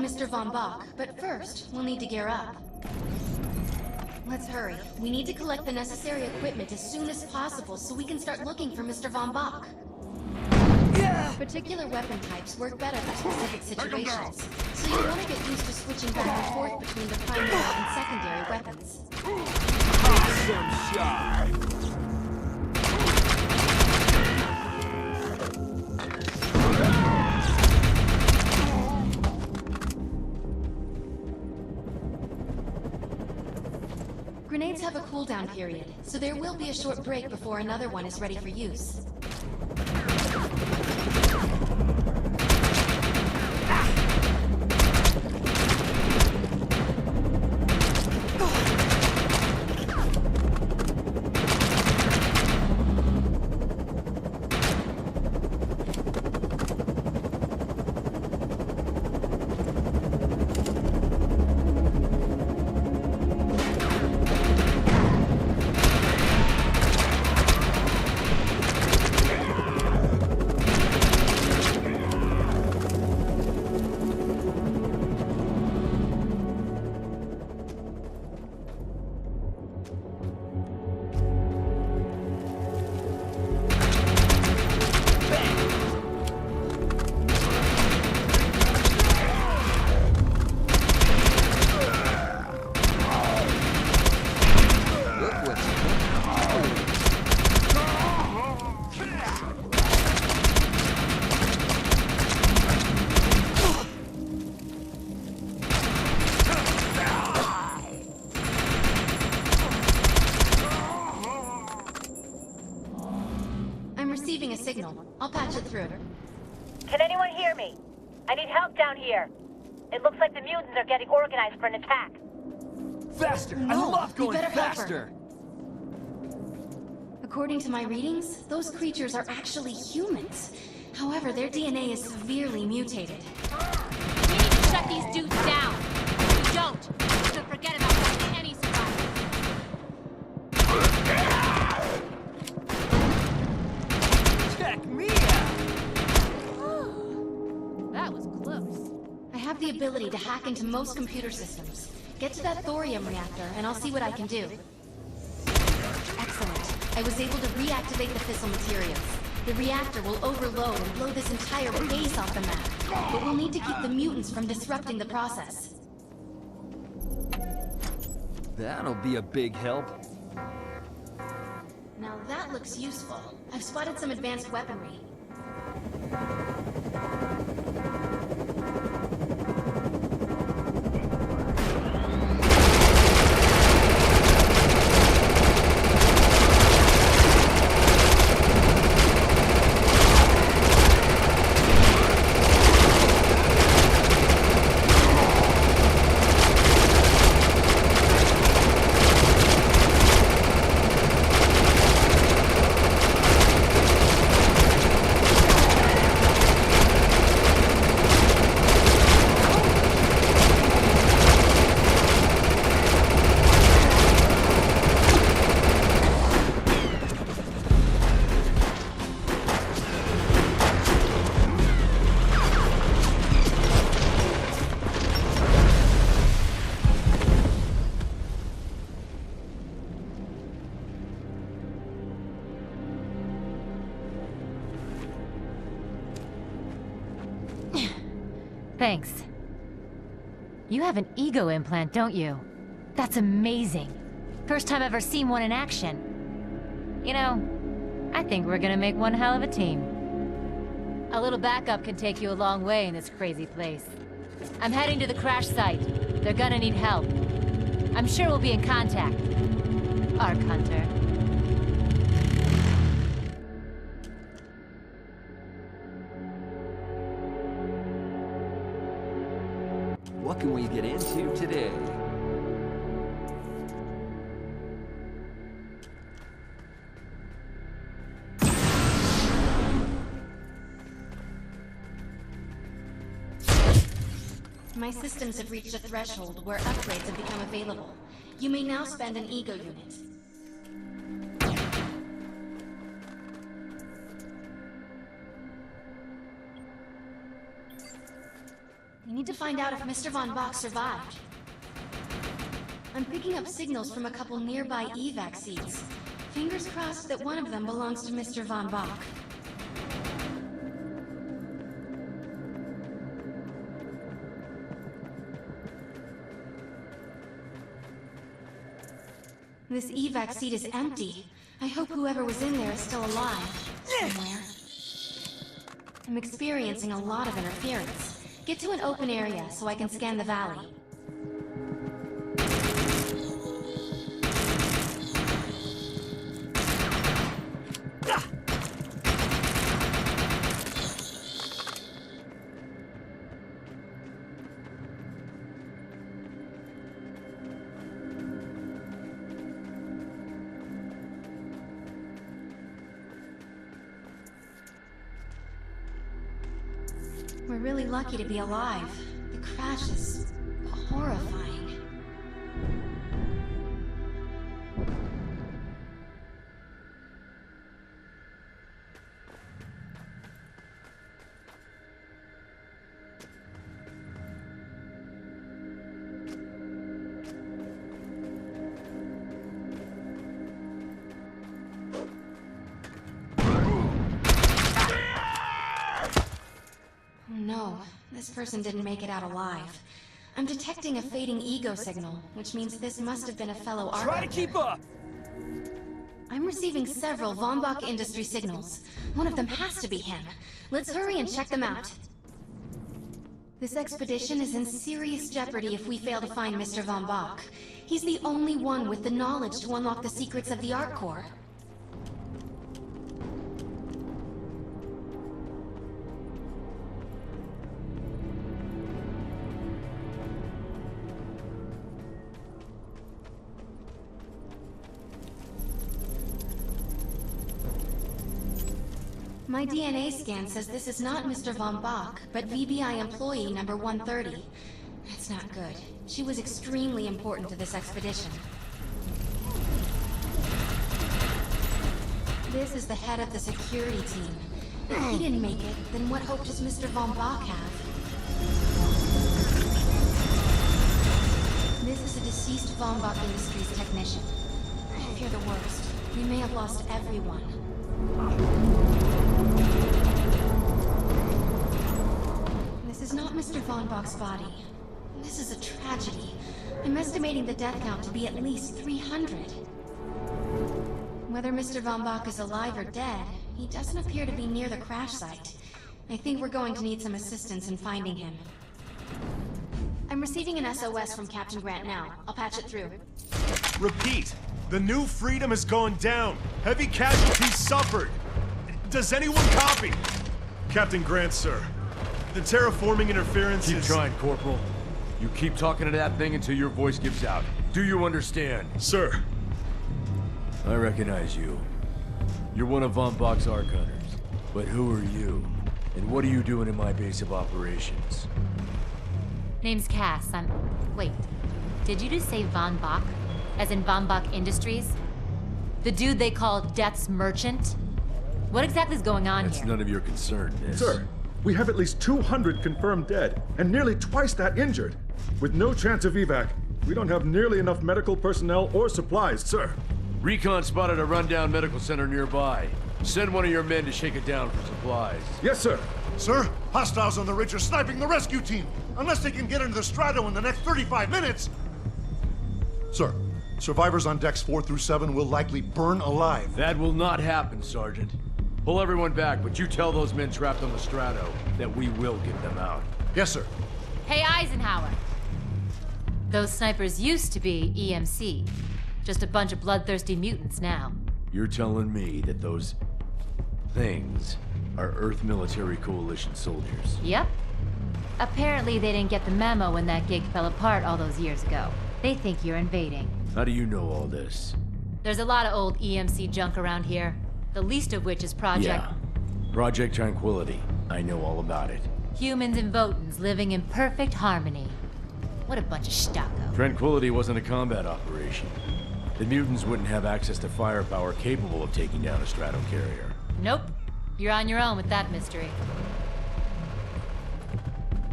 Mr. Von Bach, but first, we'll need to gear up. Let's hurry. We need to collect the necessary equipment as soon as possible so we can start looking for Mr. Von Bach. Particular weapon types work better for specific situations, so you want to get used to switching back and forth between the primary and secondary weapons. Awesome shot! Grenades have a cooldown period, so there will be a short break before another one is ready for use. A signal. I'll patch it through. Can anyone hear me? I need help down here. It looks like the mutants are getting organized for an attack. Faster! No, I love going better help her. faster! According to my readings, those creatures are actually humans. However, their DNA is severely mutated. We need to shut these dudes down. If we don't, we'll forget about having any survivors. Check me out! That was close. I have the ability to hack into most computer systems. Get to that thorium reactor, and I'll see what I can do. Excellent. I was able to reactivate the fissile materials. The reactor will overload and blow this entire base off the map. But we'll need to keep the mutants from disrupting the process. That'll be a big help. Now that looks useful. I've spotted some advanced weaponry. Thanks. You have an ego implant, don't you? That's amazing. First time I've ever seen one in action. You know, I think we're gonna make one hell of a team. A little backup can take you a long way in this crazy place. I'm heading to the crash site. They're gonna need help. I'm sure we'll be in contact. Arc Hunter. What can we get into today? My systems have reached a threshold where upgrades have become available. You may now spend an ego unit. I need need to find out if Mr. Von Bach survived. I'm picking up signals from a couple nearby evac seats. Fingers crossed that one of them belongs to Mr. Von Bach. This evac seat is empty. I hope whoever was in there is still alive. Somewhere. I'm experiencing a lot of interference. Get to an open area so I can scan the valley. We're really lucky to be alive. The crash is horrifying. No, this person didn't make it out alive. I'm detecting a fading ego signal, which means this must have been a fellow Arkturus. Try to keep up! I'm receiving several Von Bach industry signals. One of them has to be him. Let's hurry and check them out. This expedition is in serious jeopardy if we fail to find Mr. Von Bach. He's the only one with the knowledge to unlock the secrets of the Ark Core. My DNA scan says this is not Mr. Von Bach, but VBI employee number 130. That's not good. She was extremely important to this expedition. This is the head of the security team. If he didn't make it, then what hope does Mr. Von Bach have? This is a deceased Von Bach Industries technician. I fear the worst. We may have lost everyone. This is not Mr. Von Bach's body. This is a tragedy. I'm estimating the death count to be at least 300. Whether Mr. Von Bach is alive or dead, he doesn't appear to be near the crash site. I think we're going to need some assistance in finding him. I'm receiving an SOS from Captain Grant now. I'll patch it through. Repeat. The New Freedom is going down. Heavy casualties suffered. Does anyone copy? Captain Grant, sir. The terraforming interference Keep is... trying, Corporal. You keep talking to that thing until your voice gives out. Do you understand? Sir. I recognize you. You're one of Von Bach's Ark Hunters. But who are you? And what are you doing in my base of operations? Name's Cass. Wait. Did you just say Von Bach? As in Von Bach Industries? The dude they call Death's Merchant? What exactly is going on That's here? none of your concern, miss. Sir, we have at least 200 confirmed dead, and nearly twice that injured. With no chance of evac, we don't have nearly enough medical personnel or supplies, sir. Recon spotted a rundown medical center nearby. Send one of your men to shake it down for supplies. Yes, sir. Sir, hostiles on the ridge are sniping the rescue team. Unless they can get into the Strato in the next 35 minutes. Sir, survivors on decks 4 through 7 will likely burn alive. That will not happen, Sergeant. Pull everyone back, but you tell those men trapped on the Strato that we will get them out. Yes, sir. Hey, Eisenhower. Those snipers used to be EMC. Just a bunch of bloodthirsty mutants now. You're telling me that those things are Earth Military Coalition soldiers? Yep. Apparently they didn't get the memo when that gig fell apart all those years ago. They think you're invading. How do you know all this? There's a lot of old EMC junk around here. The least of which is Project... Yeah. Project Tranquility. I know all about it. Humans and Votans living in perfect harmony. What a bunch of stucco. Tranquility wasn't a combat operation. The mutants wouldn't have access to firepower capable of taking down a strato carrier. Nope. You're on your own with that mystery.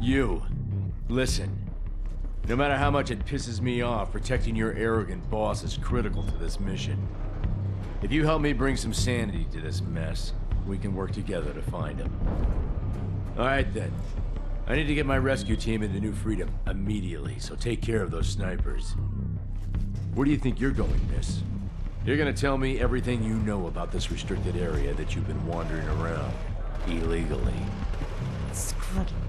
You. Listen. No matter how much it pisses me off, protecting your arrogant boss is critical to this mission. If you help me bring some sanity to this mess, we can work together to find him. Alright then. I need to get my rescue team into New Freedom immediately, so take care of those snipers. Where do you think you're going, miss? You're gonna tell me everything you know about this restricted area that you've been wandering around illegally. Screw it.